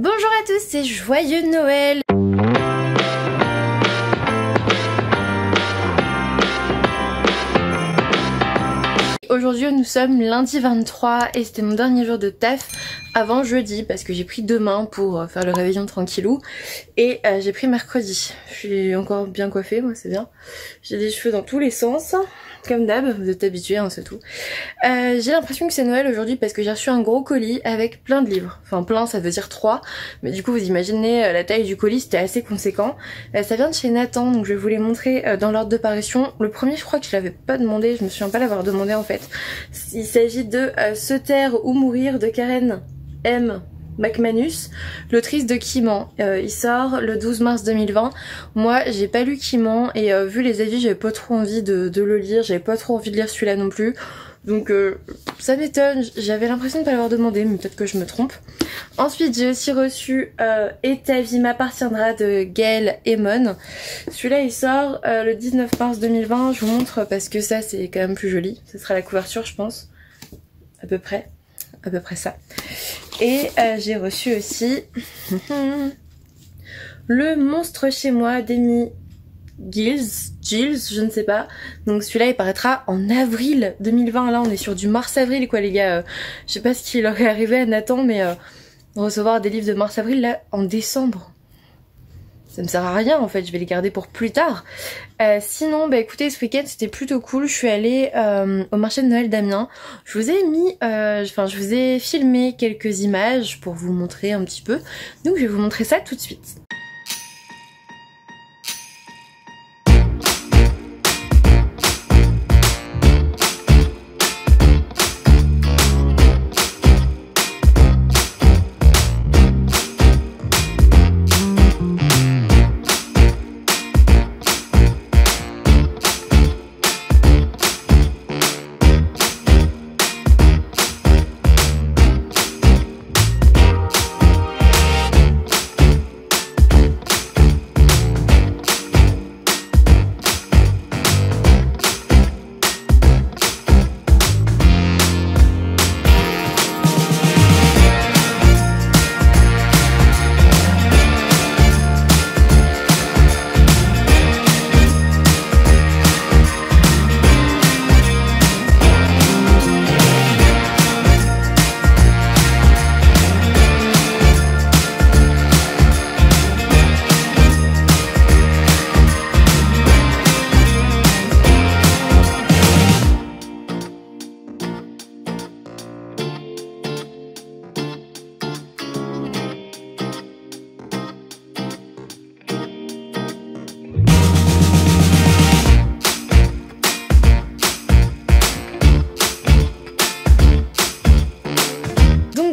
Bonjour à tous et joyeux Noël! Aujourd'hui nous sommes lundi 23 et c'était mon dernier jour de taf avant jeudi parce que j'ai pris demain pour faire le réveillon tranquillou et j'ai pris mercredi. Je suis encore bien coiffée, moi c'est bien. J'ai des cheveux dans tous les sens. Comme d'hab, vous êtes habitués, hein, c'est tout. J'ai l'impression que c'est Noël aujourd'hui parce que j'ai reçu un gros colis avec plein de livres. Enfin plein, ça veut dire 3. Mais du coup vous imaginez la taille du colis, c'était assez conséquent. Ça vient de chez Nathan, donc je vais vous les montrer dans l'ordre de parution. Le premier, je crois que je l'avais pas demandé, je me souviens pas l'avoir demandé en fait. Il s'agit de Se taire ou mourir de Karen M. McManus, l'autrice de Kiman. Il sort le 12 mars 2020. Moi j'ai pas lu Kiman et vu les avis j'avais pas trop envie de le lire, j'avais pas trop envie de lire celui-là non plus. Donc ça m'étonne, j'avais l'impression de pas l'avoir demandé mais peut-être que je me trompe. Ensuite j'ai aussi reçu Et ta vie m'appartiendra de Gail Emon. Celui-là il sort le 19 mars 2020, je vous montre parce que ça c'est quand même plus joli. Ce sera la couverture je pense, à peu près ça. Et j'ai reçu aussi Le monstre chez moi d'Amy Giles, je ne sais pas. Donc celui-là il paraîtra en avril 2020. Là on est sur du mars-avril quoi les gars. Je sais pas ce qui leur est arrivé à Nathan mais recevoir des livres de mars-avril là en décembre, ça me sert à rien en fait, je vais les garder pour plus tard. Sinon bah écoutez, ce week-end c'était plutôt cool, je suis allée au marché de Noël d'Amiens. Je vous ai mis, je vous ai filmé quelques images pour vous montrer un petit peu. Donc je vais vous montrer ça tout de suite.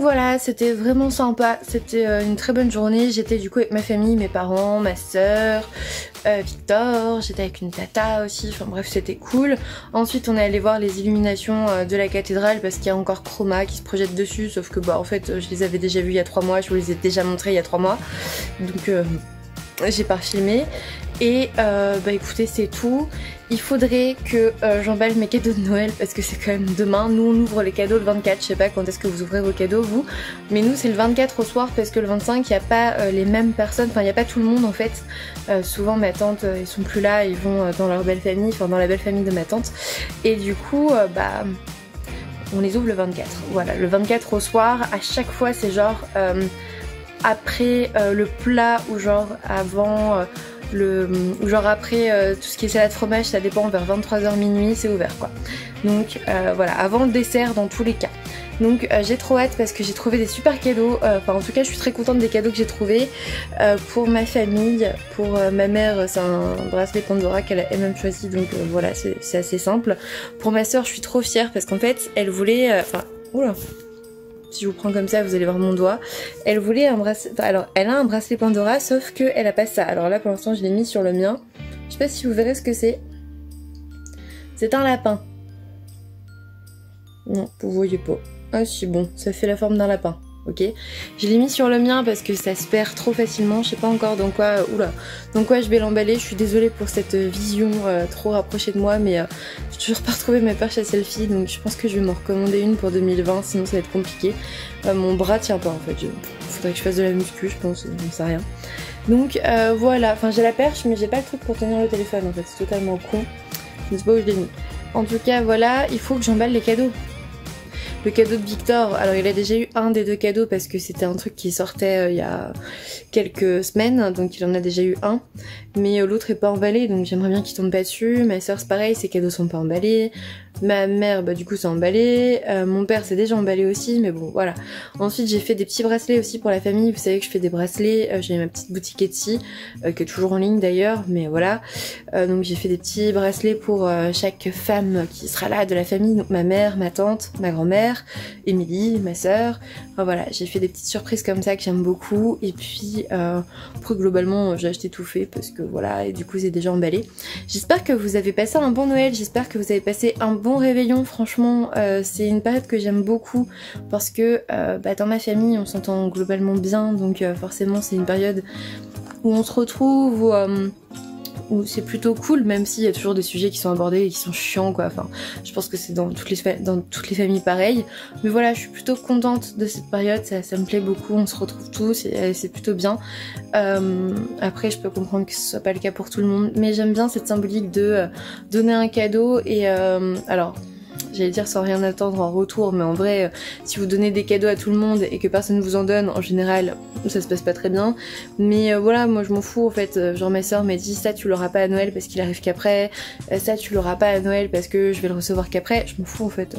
Voilà, c'était vraiment sympa, c'était une très bonne journée. J'étais du coup avec ma famille, mes parents, ma soeur, Victor, j'étais avec une tata aussi, enfin bref c'était cool. Ensuite on est allé voir les illuminations de la cathédrale parce qu'il y a encore Chroma qui se projette dessus, sauf que bah en fait je les avais déjà vus il y a 3 mois, je vous les ai déjà montrés il y a 3 mois. Donc j'ai pas filmé. Et bah écoutez c'est tout. Il faudrait que j'emballe mes cadeaux de Noël parce que c'est quand même demain. Nous on ouvre les cadeaux le 24, je sais pas quand est-ce que vous ouvrez vos cadeaux vous. Mais nous c'est le 24 au soir parce que le 25 il n'y a pas les mêmes personnes, enfin il n'y a pas tout le monde en fait. Souvent ma tante ils sont plus là, ils vont dans leur belle famille, enfin dans la belle famille de ma tante. Et du coup bah on les ouvre le 24. Voilà, le 24 au soir, à chaque fois c'est genre après le plat ou genre avant... ou genre après tout ce qui est salade fromage, ça dépend, vers 23h minuit c'est ouvert quoi. Donc voilà, avant le dessert dans tous les cas. Donc j'ai trop hâte parce que j'ai trouvé des super cadeaux, enfin en tout cas je suis très contente des cadeaux que j'ai trouvés pour ma famille. Pour ma mère c'est un bracelet Pandora qu'elle a elle-même choisi, donc voilà c'est assez simple. Pour ma soeur je suis trop fière parce qu'en fait elle voulait, oula, si je vous prends comme ça vous allez voir mon doigt. Elle voulait un bracelet, alors elle a un bracelet Pandora sauf que elle a pas ça. Alors là pour l'instant je l'ai mis sur le mien. Je sais pas si vous verrez ce que c'est. C'est un lapin. Non, vous voyez pas. Ah si bon, ça fait la forme d'un lapin. ok. Je l'ai mis sur le mien parce que ça se perd trop facilement, je sais pas encore dans quoi, dans quoi je vais l'emballer. Je suis désolée pour cette vision trop rapprochée de moi, mais j'ai toujours pas retrouvé ma perche à selfie, donc je pense que je vais m'en recommander une pour 2020, sinon ça va être compliqué. Mon bras tient pas en fait, faudrait que je fasse de la muscu, je pense, j'en sais rien. Donc voilà, enfin j'ai la perche mais j'ai pas le truc pour tenir le téléphone en fait, c'est totalement con. Je ne sais pas où je l'ai mis. En tout cas voilà, il faut que j'emballe les cadeaux. Le cadeau de Victor, alors il a déjà eu un des 2 cadeaux parce que c'était un truc qui sortait il y a quelques semaines, donc il en a déjà eu un. Mais l'autre est pas emballé, donc j'aimerais bien qu'il tombe pas dessus. Ma soeur c'est pareil, ses cadeaux sont pas emballés. Ma mère bah du coup c'est emballé. Mon père c'est déjà emballé aussi, mais bon voilà. Ensuite j'ai fait des petits bracelets aussi pour la famille. Vous savez que je fais des bracelets, j'ai ma petite boutique Etsy, qui est toujours en ligne d'ailleurs, mais voilà. Donc j'ai fait des petits bracelets pour chaque femme qui sera là de la famille, donc ma mère, ma tante, ma grand-mère, Émilie, ma soeur. Enfin voilà, j'ai fait des petites surprises comme ça que j'aime beaucoup. Et puis après globalement j'ai acheté tout fait parce que voilà, et du coup c'est déjà emballé. J'espère que vous avez passé un bon Noël, j'espère que vous avez passé un bon réveillon. Franchement c'est une période que j'aime beaucoup parce que dans ma famille on s'entend globalement bien, donc forcément c'est une période où on se retrouve, où c'est plutôt cool, même s'il y a toujours des sujets qui sont abordés et qui sont chiants quoi. Enfin, je pense que c'est dans toutes les familles pareilles. Mais voilà, je suis plutôt contente de cette période, ça me plaît beaucoup, on se retrouve tous et c'est plutôt bien. Après, je peux comprendre que ce soit pas le cas pour tout le monde, mais j'aime bien cette symbolique de donner un cadeau et alors... J'allais dire sans rien attendre en retour, mais en vrai, si vous donnez des cadeaux à tout le monde et que personne ne vous en donne, en général, ça se passe pas très bien. Mais voilà, moi je m'en fous en fait. Genre ma soeur m'a dit ça tu l'auras pas à Noël parce qu'il arrive qu'après, ça tu l'auras pas à Noël parce que je vais le recevoir qu'après. Je m'en fous en fait.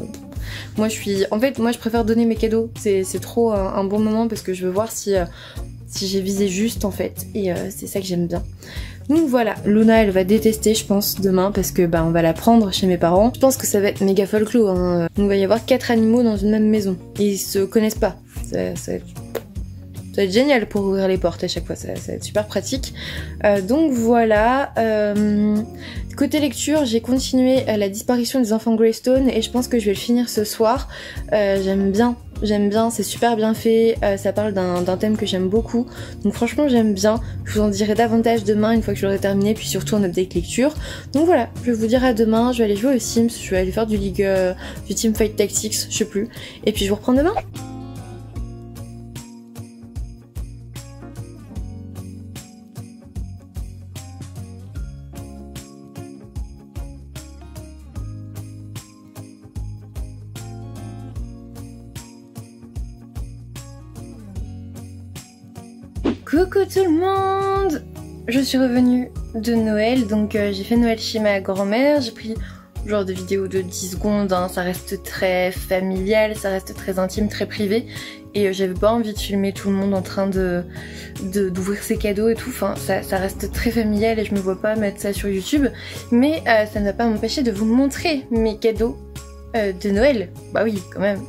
Moi je préfère donner mes cadeaux. C'est trop un bon moment parce que je veux voir si j'ai visé juste en fait. Et c'est ça que j'aime bien. Donc voilà, Luna elle va détester je pense demain parce que on va la prendre chez mes parents. Je pense que ça va être méga folklore hein. Donc il va y avoir 4 animaux dans une même maison. Et ils se connaissent pas. Ça va être génial pour ouvrir les portes à chaque fois, ça va être super pratique. Donc voilà. Côté lecture, j'ai continué la disparition des enfants Greystone et je pense que je vais le finir ce soir. J'aime bien, c'est super bien fait, ça parle d'un thème que j'aime beaucoup, donc franchement j'aime bien. Je vous en dirai davantage demain une fois que je l'aurai terminé, puis surtout en update lecture. Donc voilà, je vais vous dire à demain, je vais aller jouer aux Sims, je vais aller faire du Teamfight Tactics, je sais plus, et puis je vous reprends demain. Coucou tout le monde! Je suis revenue de Noël, donc j'ai fait Noël chez ma grand-mère, j'ai pris genre de vidéo de 10 secondes, hein, ça reste très familial, ça reste très intime, très privé, et j'avais pas envie de filmer tout le monde en train d'ouvrir ses cadeaux et tout, enfin ça reste très familial et je me vois pas mettre ça sur YouTube, mais ça ne va pas m'empêcher de vous montrer mes cadeaux de Noël, bah oui quand même.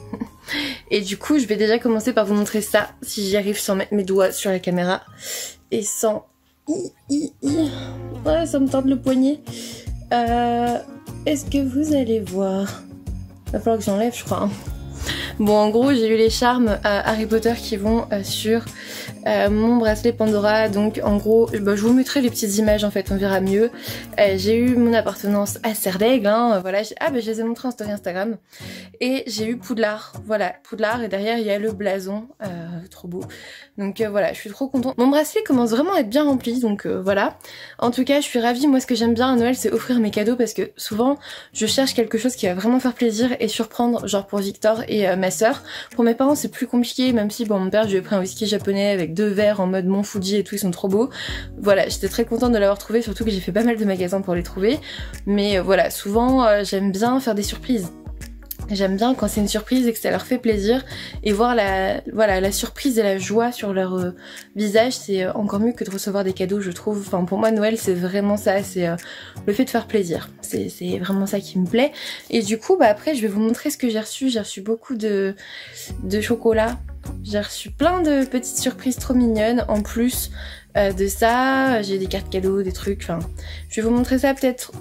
Et du coup je vais déjà commencer par vous montrer ça, si j'y arrive sans mettre mes doigts sur la caméra et sans... Ouais, ça me tente le poignet. Est-ce que vous allez voir? Il va falloir que j'enlève je crois. Bon en gros j'ai eu les charmes Harry Potter qui vont sur mon bracelet Pandora, donc en gros je vous mettrai les petites images en fait, on verra mieux. J'ai eu mon appartenance à Serre d'Aigle, hein, voilà, je les ai montrés en story Instagram. Et j'ai eu Poudlard, voilà, Poudlard, et derrière il y a le blason, trop beau. Donc voilà, je suis trop contente. Mon bracelet commence vraiment à être bien rempli, donc voilà. En tout cas je suis ravie, moi ce que j'aime bien à Noël c'est offrir mes cadeaux parce que souvent je cherche quelque chose qui va vraiment faire plaisir et surprendre, genre pour Victor et ma soeur. Pour mes parents c'est plus compliqué, même si bon mon père je lui ai pris un whisky japonais avec 2 verres en mode Mont Fuji et tout, ils sont trop beaux. Voilà, j'étais très contente de l'avoir trouvé, surtout que j'ai fait pas mal de magasins pour les trouver. Mais voilà, souvent j'aime bien faire des surprises. J'aime bien quand c'est une surprise et que ça leur fait plaisir, et voir la surprise et la joie sur leur visage, c'est encore mieux que de recevoir des cadeaux je trouve. Enfin pour moi Noël c'est vraiment ça, c'est le fait de faire plaisir, c'est vraiment ça qui me plaît. Et du coup après je vais vous montrer ce que j'ai reçu beaucoup de chocolat, j'ai reçu plein de petites surprises trop mignonnes en plus. de ça. J'ai des cartes cadeaux, des trucs, enfin je vais vous montrer ça peut-être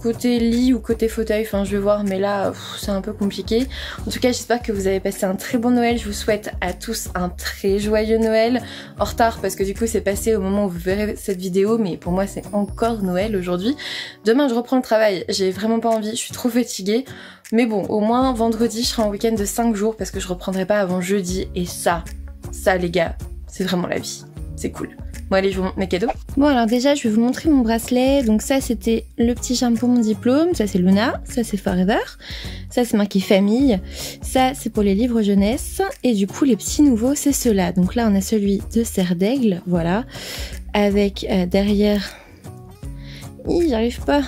côté lit ou côté fauteuil, enfin je vais voir, mais là c'est un peu compliqué. En tout cas j'espère que vous avez passé un très bon Noël. Je vous souhaite à tous un très joyeux Noël, en retard parce que du coup c'est passé au moment où vous verrez cette vidéo, mais pour moi c'est encore Noël aujourd'hui. Demain je reprends le travail, j'ai vraiment pas envie, je suis trop fatiguée, mais bon au moins vendredi je serai en week-end de 5 jours parce que je reprendrai pas avant jeudi, et ça les gars, c'est vraiment la vie, c'est cool. Bon allez, je vous montre mes cadeaux. Bon alors déjà je vais vous montrer mon bracelet. Donc ça c'était le petit charme pour mon diplôme, ça c'est Luna, ça c'est Forever, ça c'est marqué famille, ça c'est pour les livres jeunesse, et du coup les petits nouveaux c'est ceux-là. Donc là on a celui de Serre d'Aigle, voilà, avec derrière, j'arrive pas,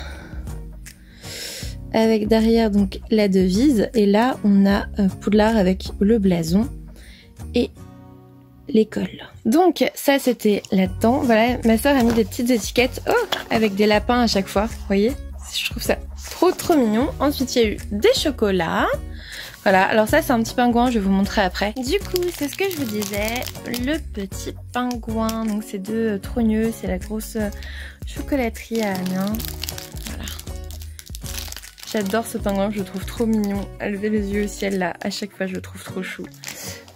avec derrière donc la devise, et là on a Poudlard avec le blason et l'école. Donc ça c'était là-dedans, voilà, ma soeur a mis des petites étiquettes avec des lapins à chaque fois, vous voyez, je trouve ça trop mignon. Ensuite il y a eu des chocolats, voilà, alors ça c'est un petit pingouin, je vais vous montrer après. Du coup c'est ce que je vous disais, le petit pingouin, donc c'est de Trogneux, c'est la grosse chocolaterie à Amiens, voilà. J'adore ce pingouin, je le trouve trop mignon, à lever les yeux au ciel là, à chaque fois je le trouve trop chou.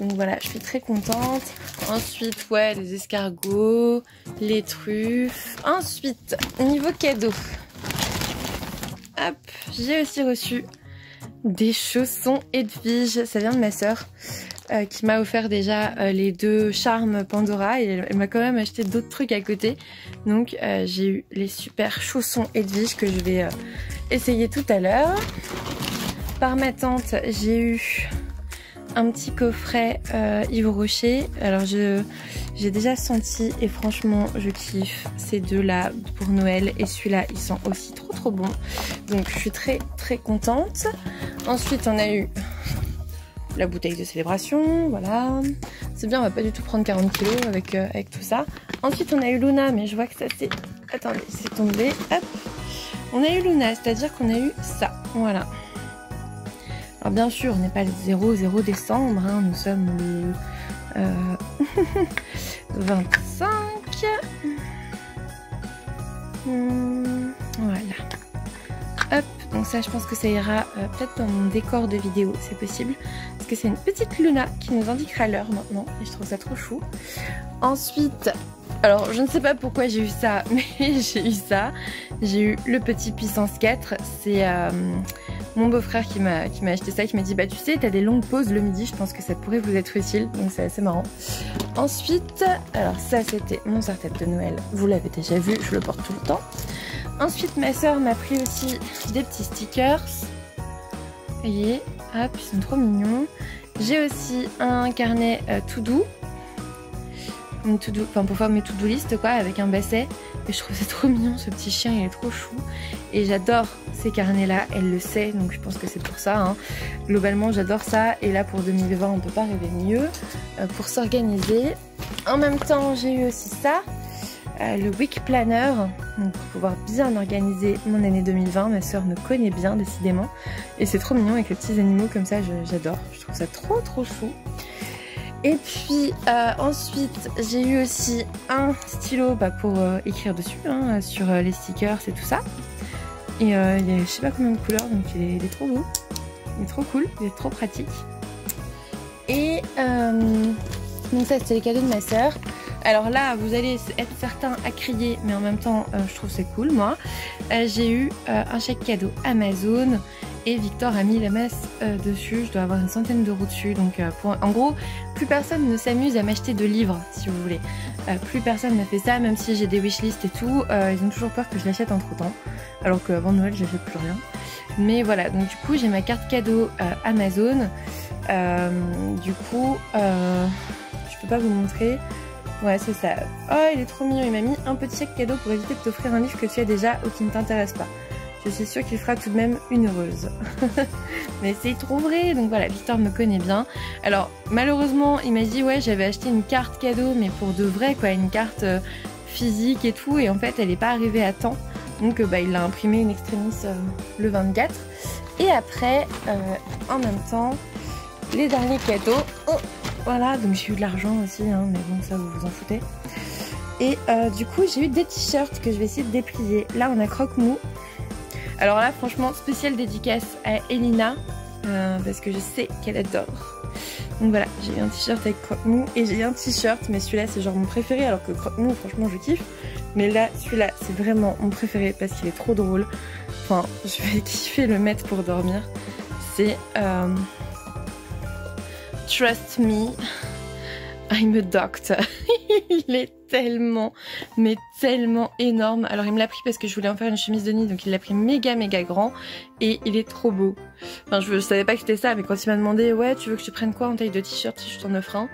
Donc voilà, je suis très contente. Ensuite, ouais, les escargots, les truffes. Ensuite, niveau cadeau, hop, j'ai aussi reçu des chaussons Edwige. Ça vient de ma soeur qui m'a offert déjà les 2 charmes Pandora, et elle m'a quand même acheté d'autres trucs à côté. Donc j'ai eu les super chaussons Edwige que je vais essayer tout à l'heure. Par ma tante, j'ai eu un petit coffret Yves Rocher. Alors j'ai déjà senti et franchement je kiffe ces deux là pour Noël, et celui-là il sent aussi trop bon, donc je suis très contente. Ensuite on a eu la bouteille de célébration, voilà, c'est bien, on va pas du tout prendre 40 kilos avec tout ça. Ensuite on a eu Luna, mais je vois que ça c'est, attendez, c'est tombé, hop, on a eu Luna, c'est à dire qu'on a eu ça, voilà. Alors bien sûr, on n'est pas le 0 décembre, hein, nous sommes le 25. Voilà. Hop, donc ça je pense que ça ira peut-être dans mon décor de vidéo, c'est possible. Parce que c'est une petite Luna qui nous indiquera l'heure maintenant, et je trouve ça trop chou. Ensuite, alors je ne sais pas pourquoi j'ai eu ça, mais j'ai eu ça. J'ai eu le petit puissance 4, c'est mon beau-frère qui m'a acheté ça, qui m'a dit bah tu sais t'as des longues pauses le midi, je pense que ça pourrait vous être utile, donc c'est assez marrant. Ensuite, alors ça c'était mon serre-tête de Noël, vous l'avez déjà vu, je le porte tout le temps. Ensuite ma soeur m'a pris aussi des petits stickers, vous voyez, hop, ils sont trop mignons. J'ai aussi un carnet tout doux, pour faire mes to-do list quoi, avec un basset, et je trouve ça trop mignon, ce petit chien il est trop chou, et j'adore ces carnets là, elle le sait, donc je pense que c'est pour ça, hein. Globalement j'adore ça, et là pour 2020 on peut pas rêver mieux pour s'organiser. En même temps j'ai eu aussi ça, le week planner, donc pour pouvoir bien organiser mon année 2020, ma soeur me connaît bien décidément, et c'est trop mignon avec les petits animaux comme ça, j'adore, je trouve ça trop chou. Et puis ensuite j'ai eu aussi un stylo pour écrire dessus, hein, sur les stickers et tout ça. Et il y a je sais pas combien de couleurs, donc il est trop beau, il est trop cool, il est trop pratique. Et donc ça c'était les cadeaux de ma soeur. Alors là vous allez être certains à crier, mais en même temps je trouve c'est cool moi. J'ai eu un chèque cadeau Amazon. Et Victor a mis la masse dessus, je dois avoir une centaine d'euros dessus, donc en gros, plus personne ne s'amuse à m'acheter de livres, si vous voulez. Plus personne ne fait ça, même si j'ai des wishlists et tout, ils ont toujours peur que je l'achète entre temps, alors qu'avant Noël, j'achète plus rien. Mais voilà, donc du coup, j'ai ma carte cadeau Amazon, du coup, je peux pas vous montrer, ouais, c'est ça. Oh, il est trop mignon, il m'a mis un petit chèque cadeau pour éviter de t'offrir un livre que tu as déjà ou qui ne t'intéresse pas. Je suis sûre qu'il fera tout de même une heureuse. Mais c'est trop vrai, donc voilà, Victor me connaît bien. Alors malheureusement il m'a dit ouais j'avais acheté une carte cadeau, mais pour de vrai quoi, une carte physique et tout, et en fait elle n'est pas arrivée à temps. Donc il l'a imprimée in extremis le 24. Et après, en même temps, les derniers cadeaux. Oh, voilà, donc j'ai eu de l'argent aussi, hein, mais bon ça vous vous en foutez. Et du coup j'ai eu des t-shirts que je vais essayer de déplier. Là on a Croque-Mou. Alors là franchement spéciale dédicace à Elina parce que je sais qu'elle adore. Donc voilà, j'ai eu un t-shirt avec Croque-Mou et j'ai eu un t-shirt, mais celui-là c'est genre mon préféré alors que Croque-Mou franchement je kiffe. Mais là celui-là c'est vraiment mon préféré parce qu'il est trop drôle. Enfin je vais kiffer le mettre pour dormir. C'est Trust Me, I'm a Doctor. Il est tellement, mais tellement énorme. Alors il me l'a pris parce que je voulais en faire une chemise de nuit, donc il l'a pris méga grand et il est trop beau. Enfin je savais pas que c'était ça, mais quand il m'a demandé ouais tu veux que je te prenne quoi en taille de t-shirt si je t'en offre un,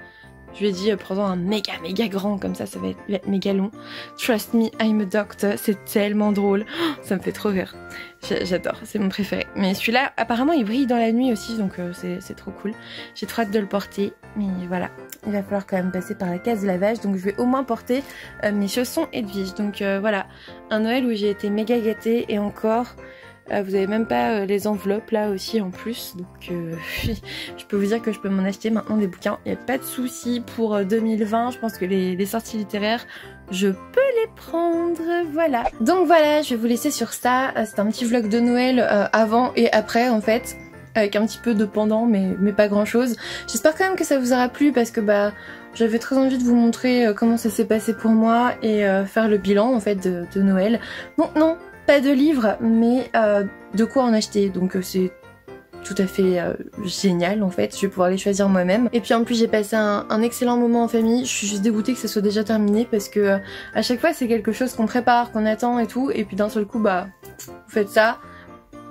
je lui ai dit prends-en un méga grand, comme ça va être méga long. Trust me, I'm a Doctor, c'est tellement drôle, ça me fait trop rire. J'adore, c'est mon préféré. Mais celui-là apparemment il brille dans la nuit aussi, donc c'est trop cool. J'ai trop hâte de le porter, mais voilà. Il va falloir quand même passer par la case de lavage, donc je vais au moins porter mes chaussons Edwige. Donc voilà, un Noël où j'ai été méga gâtée et encore... vous avez même pas les enveloppes là aussi en plus, donc je peux vous dire que je peux m'en acheter maintenant des bouquins, il n'y a pas de souci pour 2020, je pense que les sorties littéraires, je peux les prendre, voilà. Donc voilà, je vais vous laisser sur ça, c'est un petit vlog de Noël avant et après en fait, avec un petit peu de pendant mais pas grand chose. J'espère quand même que ça vous aura plu parce que bah j'avais très envie de vous montrer comment ça s'est passé pour moi et faire le bilan en fait de Noël. Donc non, pas de livre, mais de quoi en acheter, donc c'est tout à fait génial en fait, je vais pouvoir les choisir moi-même. Et puis en plus j'ai passé un excellent moment en famille, je suis juste dégoûtée que ça soit déjà terminé parce que à chaque fois c'est quelque chose qu'on prépare, qu'on attend et tout, et puis d'un seul coup bah vous faites ça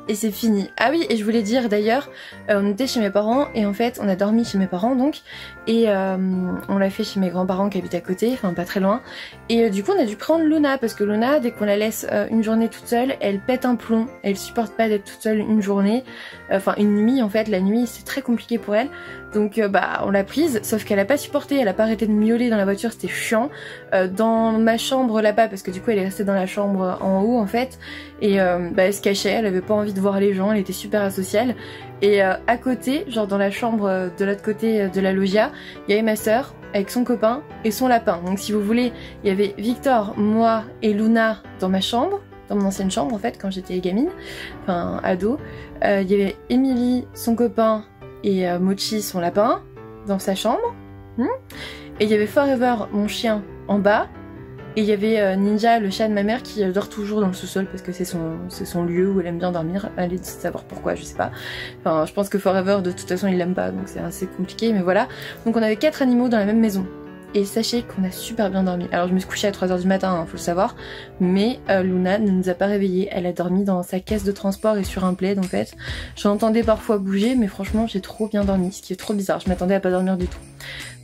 et c'est fini. Ah oui, et je voulais dire d'ailleurs, on était chez mes parents et en fait on a dormi chez mes parents donc, et on l'a fait chez mes grands-parents qui habitent à côté, enfin pas très loin, et du coup on a dû prendre Luna parce que Luna dès qu'on la laisse une journée toute seule, elle pète un plomb, elle supporte pas d'être toute seule une journée, enfin une nuit en fait, la nuit c'est très compliqué pour elle, donc bah on l'a prise, sauf qu'elle a pas supporté, elle a pas arrêté de miauler dans la voiture, c'était chiant, dans ma chambre là-bas parce que du coup elle est restée dans la chambre en haut en fait, et bah elle se cachait, elle avait pas envie de voir les gens, elle était super asociale. Et à côté, genre dans la chambre de l'autre côté de la loggia, il y avait ma soeur avec son copain et son lapin. Donc si vous voulez, il y avait Victor, moi et Luna dans ma chambre, dans mon ancienne chambre en fait quand j'étais gamine, enfin ado. Il y avait Emily, son copain et Mochi, son lapin, dans sa chambre. Et il y avait Forever, mon chien, en bas. Et il y avait Ninja, le chat de ma mère, qui dort toujours dans le sous-sol parce que c'est son lieu où elle aime bien dormir. Allez savoir pourquoi, je sais pas. Enfin, je pense que Forever, de toute façon, il l'aime pas, donc c'est assez compliqué, mais voilà. Donc on avait 4 animaux dans la même maison. Et sachez qu'on a super bien dormi. Alors je me suis couchée à 3 h du matin, hein, faut le savoir. Mais Luna ne nous a pas réveillés. Elle a dormi dans sa caisse de transport et sur un plaid en fait. J'entendais parfois bouger, mais franchement j'ai trop bien dormi, ce qui est trop bizarre. Je m'attendais à pas dormir du tout.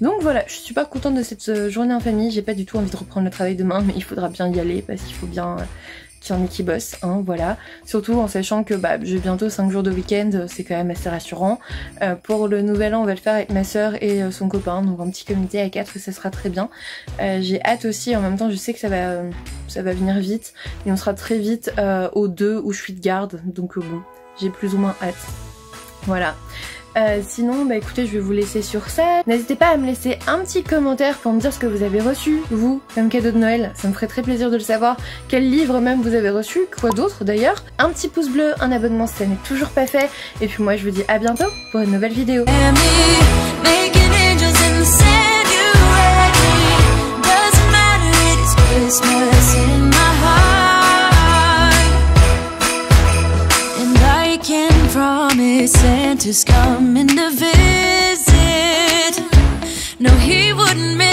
Donc voilà, je suis pas contente de cette journée en famille. J'ai pas du tout envie de reprendre le travail demain, mais il faudra bien y aller parce qu'il faut bien... qu'il y en ait qui bossent, hein, voilà. Surtout en sachant que bah, j'ai bientôt 5 jours de week-end, c'est quand même assez rassurant. Pour le nouvel an, on va le faire avec ma soeur et son copain, donc un petit comité à 4 et ça sera très bien. J'ai hâte aussi, en même temps je sais que ça va venir vite, et on sera très vite au 2 où je suis de garde, donc bon, j'ai plus ou moins hâte. Voilà. Sinon, bah écoutez, je vais vous laisser sur ça. N'hésitez pas à me laisser un petit commentaire pour me dire ce que vous avez reçu, vous, comme cadeau de Noël. Ça me ferait très plaisir de le savoir. Quel livre même vous avez reçu, quoi d'autre d'ailleurs. Un petit pouce bleu, un abonnement si ça n'est toujours pas fait. Et puis moi, je vous dis à bientôt pour une nouvelle vidéo. Santa's coming to visit. No, he wouldn't make